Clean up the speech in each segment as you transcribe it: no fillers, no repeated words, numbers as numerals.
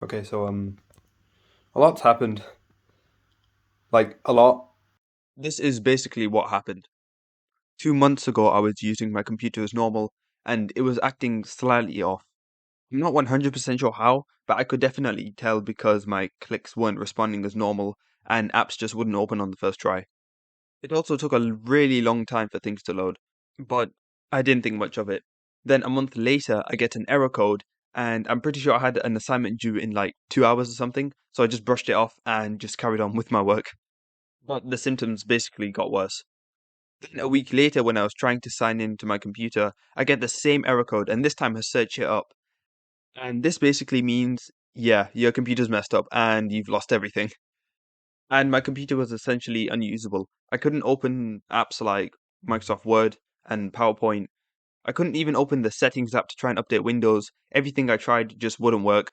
Okay, so a lot's happened. Like a lot. This is basically what happened. 2 months ago, I was using my computer as normal, and it was acting slightly off. I'm not 100% sure how, but I could definitely tell because my clicks weren't responding as normal, and apps just wouldn't open on the first try. It also took a really long time for things to load, but I didn't think much of it. Then a month later, I get an error code, and I'm pretty sure I had an assignment due in like 2 hours or something, so I just brushed it off and just carried on with my work. But the symptoms basically got worse. Then a week later, when I was trying to sign into my computer, I get the same error code, and this time I search it up. And this basically means, yeah, your computer's messed up and you've lost everything. And my computer was essentially unusable. I couldn't open apps like Microsoft Word and PowerPoint. I couldn't even open the settings app to try and update Windows. Everything I tried just wouldn't work.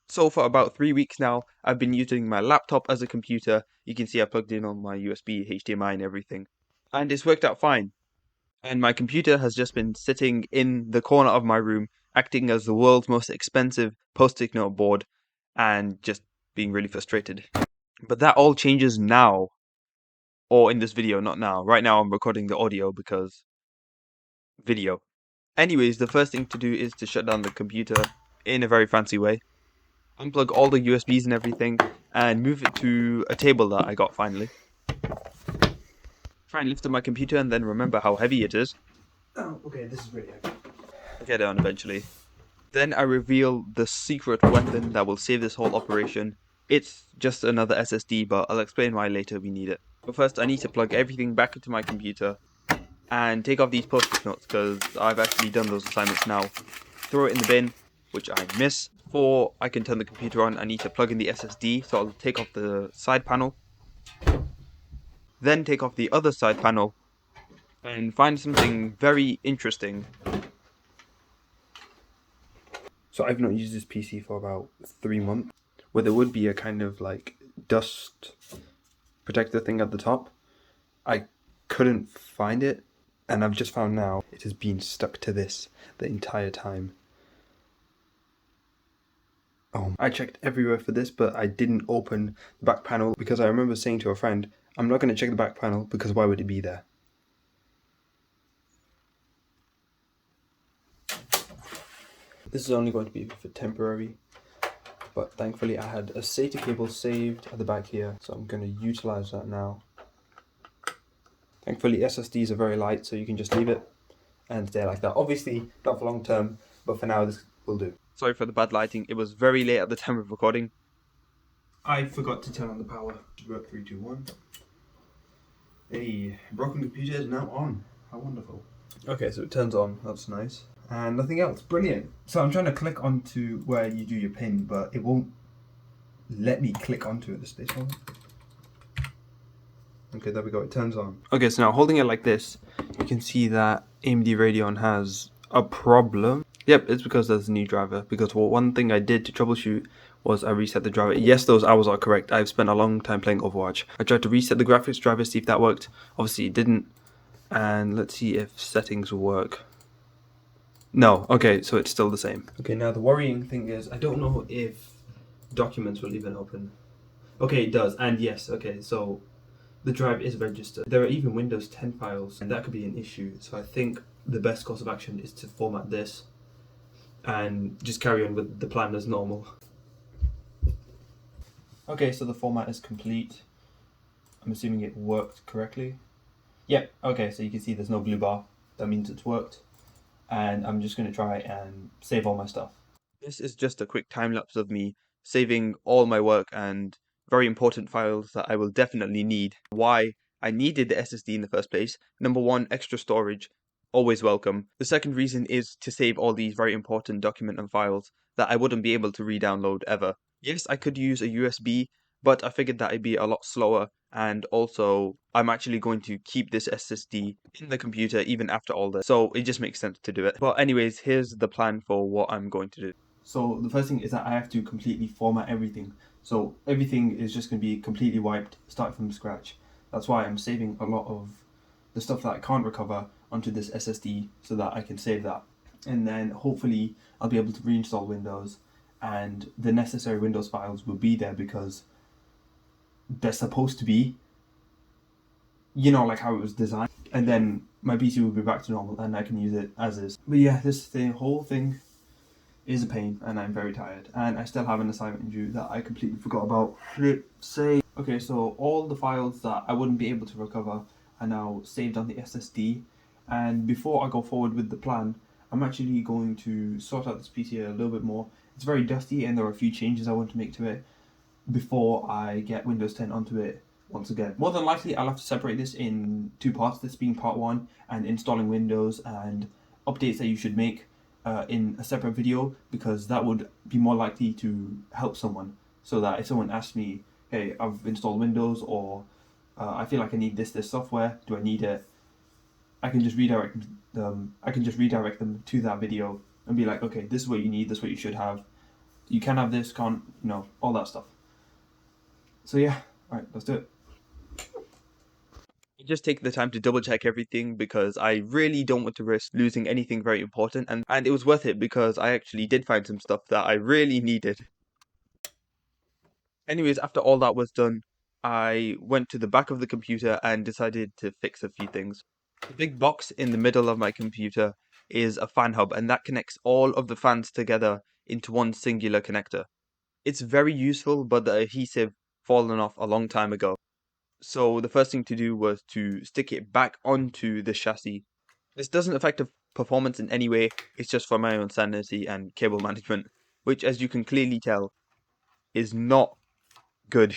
So for about 3 weeks now, I've been using my laptop as a computer. You can see I plugged in on my USB, HDMI and everything. And it's worked out fine. And my computer has just been sitting in the corner of my room, acting as the world's most expensive post-it note board and just being really frustrated. But that all changes now, or in this video, not now. Right now I'm recording the audio because video. Anyways, the first thing to do is to shut down the computer in a very fancy way. Unplug all the USBs and everything and move it to a table that I got finally. Try and lift up my computer and then remember how heavy it is. Oh, okay, this is really heavy. I'll get down eventually. Then I reveal the secret weapon that will save this whole operation. It's just another SSD, but I'll explain why later we need it. But first I need to plug everything back into my computer and take off these post-it notes because I've actually done those assignments now. Throw it in the bin, which I miss. Before I can turn the computer on, I need to plug in the SSD, so I'll take off the side panel. Then take off the other side panel and find something very interesting. So I've not used this PC for about 3 months, where there would be a kind of like dust protector thing at the top. I couldn't find it, and I've just found now it has been stuck to this the entire time. I checked everywhere for this, but I didn't open the back panel because I remember saying to a friend, I'm not going to check the back panel because why would it be there? This is only going to be for temporary, but thankfully I had a SATA cable saved at the back here, so I'm going to utilize that now. Thankfully SSDs are very light, so you can just leave it and stay like that. Obviously not for long term, but for now this will do. Sorry for the bad lighting, it was very late at the time of recording. I forgot to turn on the power. Work 3, 2, 1. Hey, broken computer is now on. How wonderful. Okay, so it turns on. That's nice. And nothing else. Brilliant. So I'm trying to click onto where you do your pin, but it won't let me click onto it. The space bar. Okay, there we go. It turns on. Okay, so now holding it like this, you can see that AMD Radeon has a problem. Yep, it's because there's a new driver. Because one thing I did to troubleshoot was I reset the driver. Yes, those hours are correct. I've spent a long time playing Overwatch. I tried to reset the graphics driver, see if that worked. Obviously it didn't. And let's see if settings work. No, okay, so it's still the same. Okay, now the worrying thing is I don't know if documents will even open. Okay, it does. And yes, okay, so the drive is registered. There are even Windows 10 files, and that could be an issue. So I think the best course of action is to format this and just carry on with the plan as normal. Okay, so the format is complete. I'm assuming it worked correctly. Yep, okay, so you can see there's no blue bar. That means it's worked. And I'm just going to try and save all my stuff. This is just a quick time lapse of me saving all my work and very important files that I will definitely need. Why I needed the SSD in the first place. Number one, extra storage, always welcome. The second reason is to save all these very important document and files that I wouldn't be able to re-download ever. Yes, I could use a USB, but I figured that it'd be a lot slower, and also I'm actually going to keep this SSD in the computer even after all this, so it just makes sense to do it. Well, anyways, here's the plan for what I'm going to do. So the first thing is that I have to completely format everything. So everything is just going to be completely wiped, start from scratch. That's why I'm saving a lot of the stuff that I can't recover onto this SSD so that I can save that. And then hopefully I'll be able to reinstall Windows and the necessary Windows files will be there because they're supposed to be, like how it was designed. And then my PC will be back to normal and I can use it as is. But yeah, the whole thing is a pain and I'm very tired. And I still have an assignment due that I completely forgot about. Okay, so all the files that I wouldn't be able to recover are now saved on the SSD. And before I go forward with the plan, I'm actually going to sort out this PC a little bit more. It's very dusty and there are a few changes I want to make to it before I get Windows 10 onto it once again. More than likely, I'll have to separate this in two parts, this being part one and installing Windows and updates that you should make in a separate video, because that would be more likely to help someone. So that if someone asks me, hey, I've installed Windows, or I feel like I need this software, do I need it? I can just redirect them to that video and be like, okay, this is what you need, this is what you should have. You can have this, can't, all that stuff. So yeah, alright, let's do it. Just take the time to double check everything because I really don't want to risk losing anything very important, and it was worth it because I actually did find some stuff that I really needed. Anyways, after all that was done, I went to the back of the computer and decided to fix a few things. The big box in the middle of my computer is a fan hub, and that connects all of the fans together into one singular connector. It's very useful, but the adhesive fallen off a long time ago. So the first thing to do was to stick it back onto the chassis. This doesn't affect the performance in any way, it's just for my own sanity and cable management, which, as you can clearly tell, is not good.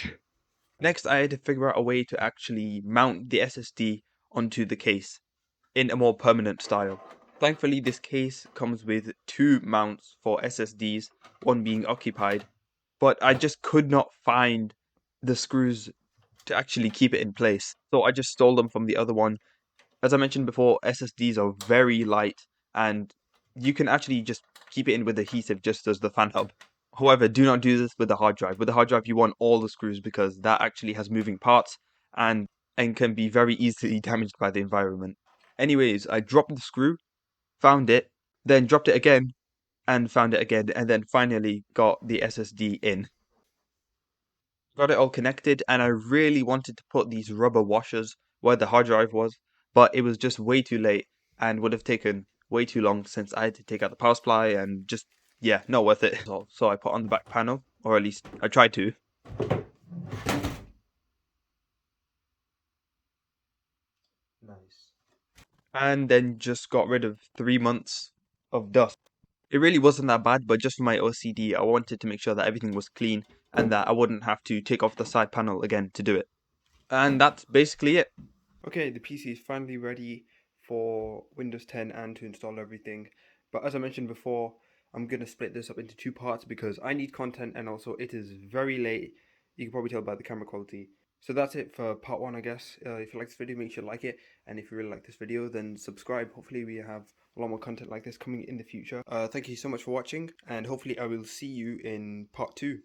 Next, I had to figure out a way to actually mount the SSD onto the case in a more permanent style. Thankfully, this case comes with two mounts for SSDs, one being occupied, but I just could not find the screws to actually keep it in place. So I just stole them from the other one. As I mentioned before, SSDs are very light and you can actually just keep it in with adhesive just as the fan hub. However, do not do this with the hard drive. With the hard drive, you want all the screws because that actually has moving parts and can be very easily damaged by the environment. Anyways, I dropped the screw, found it, then dropped it again, and found it again, and then finally got the SSD in. Got it all connected, and I really wanted to put these rubber washers where the hard drive was, but it was just way too late and would have taken way too long since I had to take out the power supply and just, yeah, not worth it. So I put on the back panel, or at least I tried to. Nice. And then just got rid of 3 months of dust. It really wasn't that bad, but just for my OCD, I wanted to make sure that everything was clean and that I wouldn't have to take off the side panel again to do it. And that's basically it. Okay, the PC is finally ready for Windows 10 and to install everything. But as I mentioned before, I'm going to split this up into two parts because I need content and also it is very late. You can probably tell by the camera quality. So that's it for part one, I guess. If you like this video, make sure to like it. And if you really like this video, then subscribe. Hopefully we have a lot more content like this coming in the future. Thank you so much for watching, and hopefully I will see you in part two.